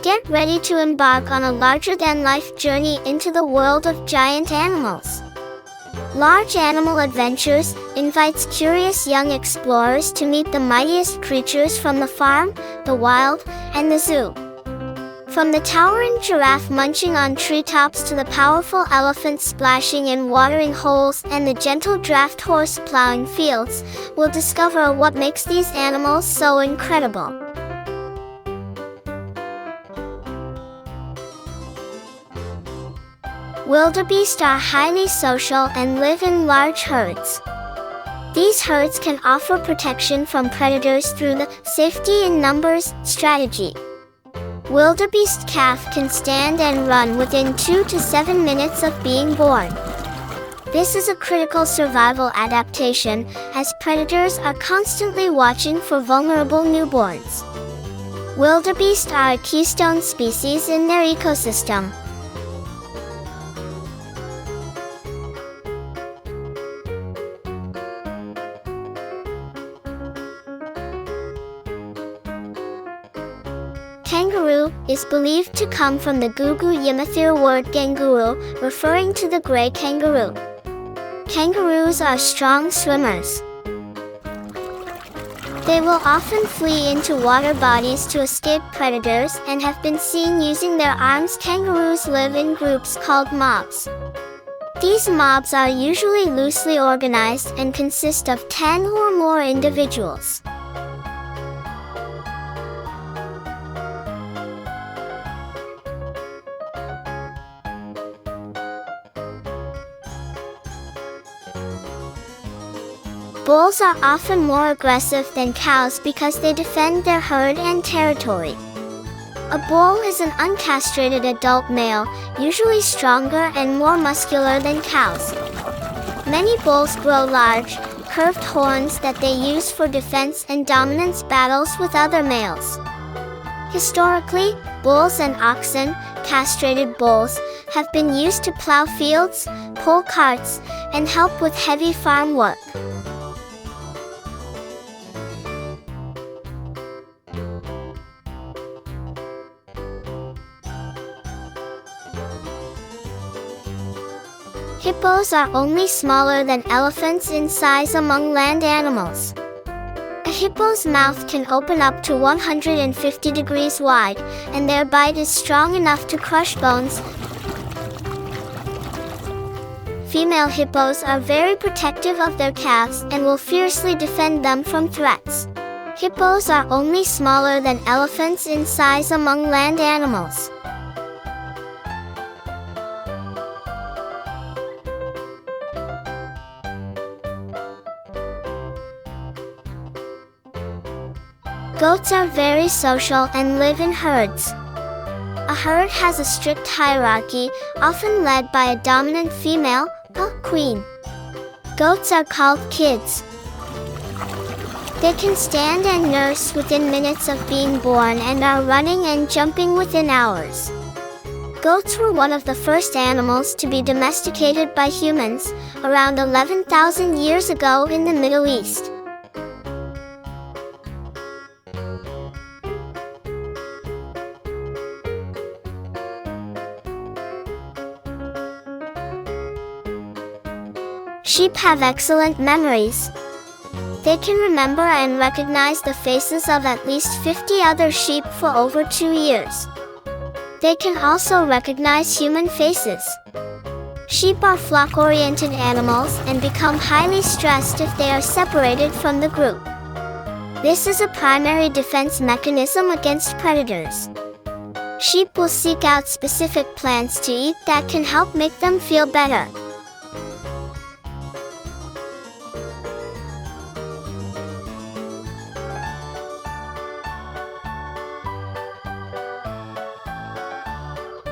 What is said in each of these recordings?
Get ready to embark on a larger-than-life journey into the world of giant animals. Large Animal Adventures invites curious young explorers to meet the mightiest creatures from the farm, the wild, and the zoo. From the towering giraffe munching on treetops to the powerful elephant splashing in watering holes and the gentle draft horse plowing fields, we'll discover what makes these animals so incredible. Wildebeest are highly social and live in large herds. These herds can offer protection from predators through the safety in numbers strategy. Wildebeest calf can stand and run within 2 to 7 minutes of being born. This is a critical survival adaptation, as predators are constantly watching for vulnerable newborns. Wildebeest are a keystone species in their ecosystem. Kangaroo is believed to come from the Gugu Yamathir word Kangaroo, referring to the gray kangaroo. Kangaroos are strong swimmers. They will often flee into water bodies to escape predators and have been seen using their arms. Kangaroos live in groups called mobs. These mobs are usually loosely organized and consist of 10 or more individuals. Bulls are often more aggressive than cows because they defend their herd and territory. A bull is an uncastrated adult male, usually stronger and more muscular than cows. Many bulls grow large, curved horns that they use for defense and dominance battles with other males. Historically, bulls and oxen, castrated bulls, have been used to plow fields, pull carts, and help with heavy farm work. Hippos are only smaller than elephants in size among land animals. A hippo's mouth can open up to 150 degrees wide, and their bite is strong enough to crush bones. Female hippos are very protective of their calves and will fiercely defend them from threats. Hippos are only smaller than elephants in size among land animals. Goats are very social and live in herds. A herd has a strict hierarchy, often led by a dominant female, a queen. Goats are called kids. They can stand and nurse within minutes of being born and are running and jumping within hours. Goats were one of the first animals to be domesticated by humans, around 11,000 years ago in the Middle East. Sheep have excellent memories. They can remember and recognize the faces of at least 50 other sheep for over 2 years. They can also recognize human faces. Sheep are flock-oriented animals and become highly stressed if they are separated from the group. This is a primary defense mechanism against predators. Sheep will seek out specific plants to eat that can help make them feel better.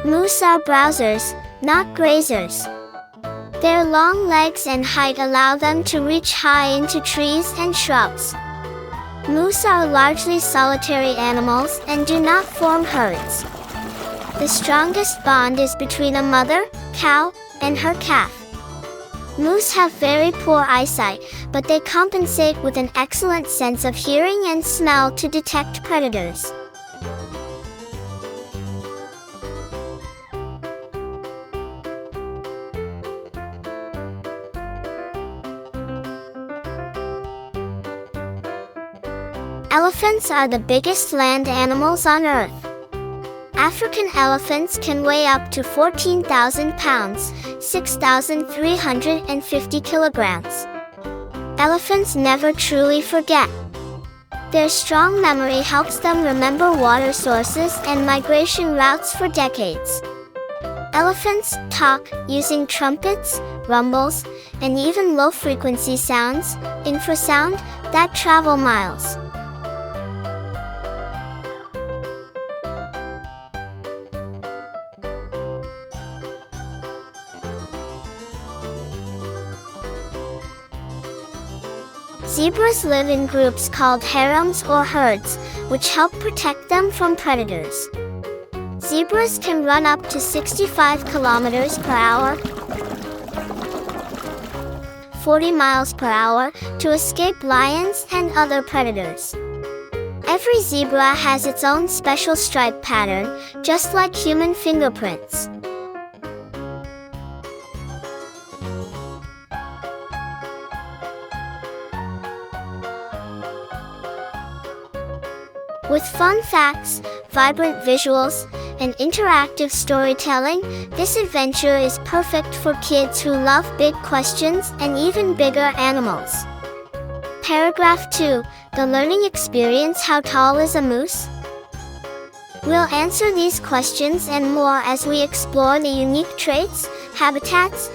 Moose are browsers, not grazers. Their long legs and height allow them to reach high into trees and shrubs. Moose are largely solitary animals and do not form herds. The strongest bond is between a mother, cow, and her calf. Moose have very poor eyesight, but they compensate with an excellent sense of hearing and smell to detect predators. Elephants are the biggest land animals on Earth. African elephants can weigh up to 14,000 pounds, 6,350 kilograms. Elephants never truly forget. Their strong memory helps them remember water sources and migration routes for decades. Elephants talk using trumpets, rumbles, and even low-frequency sounds, infrasound, that travel miles. Zebras live in groups called harems or herds, which help protect them from predators. Zebras can run up to 65 kilometers per hour, 40 miles per hour, to escape lions and other predators. Every zebra has its own special stripe pattern, just like human fingerprints. With fun facts, vibrant visuals, and interactive storytelling, this adventure is perfect for kids who love big questions and even bigger animals. Paragraph 2. The learning experience. How tall is a moose? We'll answer these questions and more as we explore the unique traits, habitats,